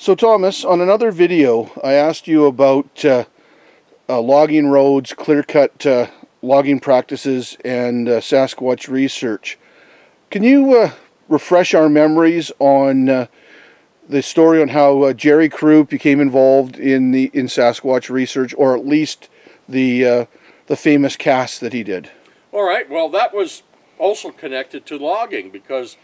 So Thomas, on another video, I asked you about logging roads, clear-cut logging practices, and Sasquatch research. Can you refresh our memories on the story on how Jerry Crew became involved in Sasquatch research, or at least the famous cast that he did? All right. Well, that was also connected to logging because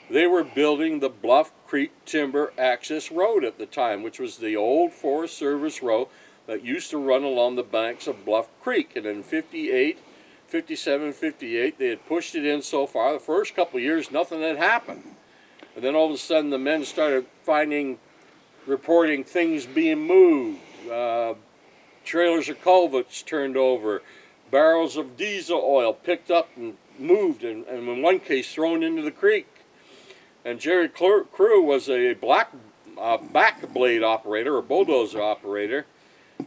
they were building the Bluff Creek Timber Access Road at the time, which was the old Forest Service road that used to run along the banks of Bluff Creek. And in 58, 57, 58, they had pushed it in so far. The first couple of years, nothing had happened. And then all of a sudden, the men started reporting things being moved, trailers or culverts turned over, barrels of diesel oil picked up and moved, and in one case, thrown into the creek. And Jerry Crew was a back blade operator or bulldozer operator,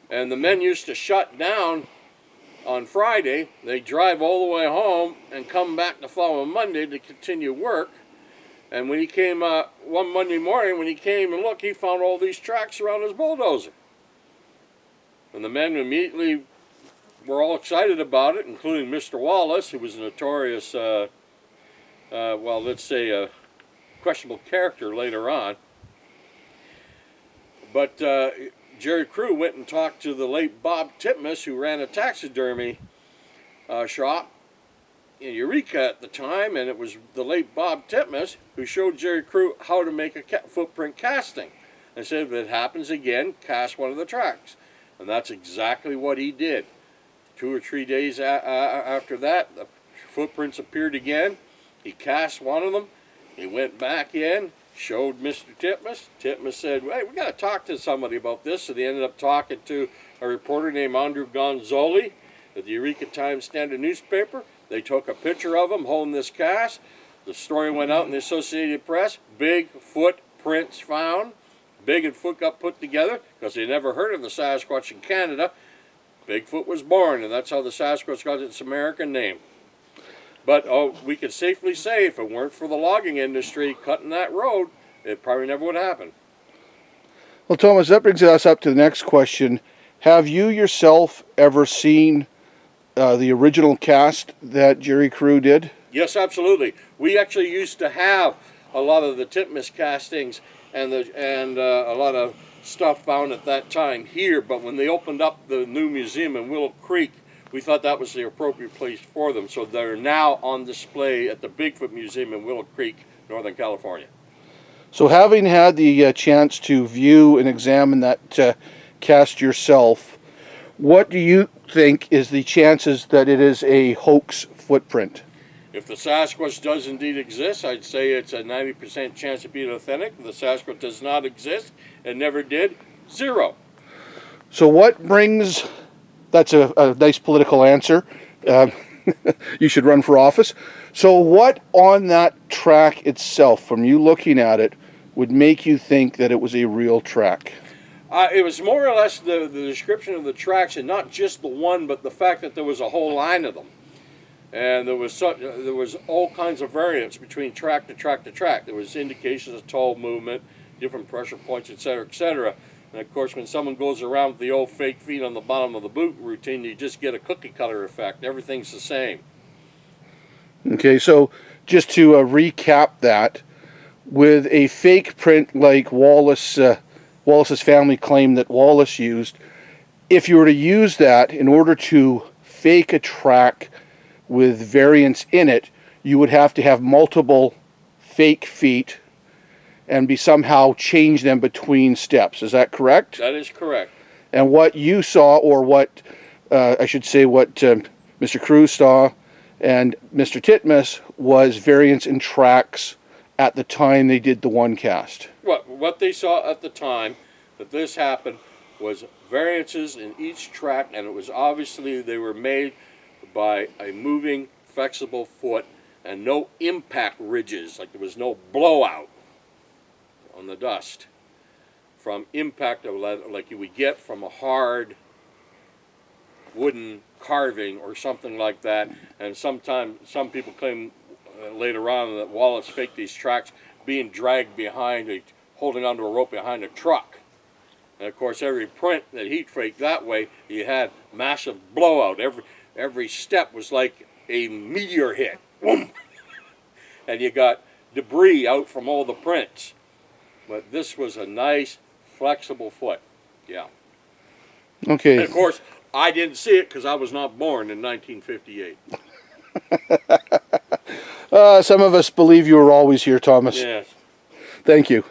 and the men used to shut down on Friday. They'd drive all the way home and come back the following Monday to continue work. And when he came one Monday morning, when he came and looked, he found all these tracks around his bulldozer. And the men immediately were all excited about it, including Mr. Wallace, who was a notorious, well, let's say, questionable character later on. But Jerry Crew went and talked to the late Bob Titmus, who ran a taxidermy shop in Eureka at the time, and it was the late Bob Titmus who showed Jerry Crew how to make a footprint casting. And said, if it happens again, cast one of the tracks. And that's exactly what he did. 2 or 3 days after that, the footprints appeared again. He cast one of them. He went back in, showed Mr. Titmus. Titmus said, hey, we got to talk to somebody about this. So they ended up talking to a reporter named Andrew Gonzoli at the Eureka Times-Standard newspaper. They took a picture of him holding this cast. The story went out in the Associated Press. Big footprints found. Bigfoot got put together because they never heard of the Sasquatch in Canada. Bigfoot was born, and that's how the Sasquatch got its American name. But we could safely say if it weren't for the logging industry cutting that road, it probably never would happen. Well, Thomas, that brings us up to the next question. Have you yourself ever seen the original cast that Jerry Crew did? Yes, absolutely. We actually used to have a lot of the Titmus castings and a lot of stuff found at that time here, but when they opened up the new museum in Willow Creek, we thought that was the appropriate place for them, so they're now on display at the Bigfoot Museum in Willow Creek, Northern California. So having had the chance to view and examine that cast yourself, what do you think is the chances that it is a hoax footprint? If the Sasquatch does indeed exist, I'd say it's a 90% chance of being authentic. If the Sasquatch does not exist and never did, 0. So what brings... That's a nice political answer. You should run for office. So what on that track itself, from you looking at it, would make you think that it was a real track? It was more or less the description of the tracks, and not just the one, but the fact that there was a whole line of them. And there was all kinds of variance between track to track to track. There was indications of toe movement, different pressure points, etc., etc. And of course, when someone goes around with the old fake feet on the bottom of the boot routine, you just get a cookie cutter effect. Everything's the same. Okay, so just to recap that, with a fake print like Wallace's family claimed that Wallace used, if you were to use that in order to fake a track with variance in it, you would have to have multiple fake feet and be somehow change them between steps. Is that correct? That is correct. And what you saw, or what I should say what Mr. Crew saw and Mr. Titmus, was variance in tracks at the time they did the one cast. What they saw at the time that this happened was variances in each track, and it was obviously they were made by a moving, flexible foot and no impact ridges, like there was no blowout on the dust from impact of like you would get from a hard wooden carving or something like that. And sometimes some people claim later on that Wallace faked these tracks being dragged behind a holding onto a rope behind a truck. And of course, every print that he'd faked that way, you had massive blowout. Every step was like a meteor hit. Boom! And you got debris out from all the prints. But this was a nice, flexible foot. Yeah. Okay. And of course, I didn't see it because I was not born in 1958. Some of us believe you were always here, Thomas. Yes. Thank you.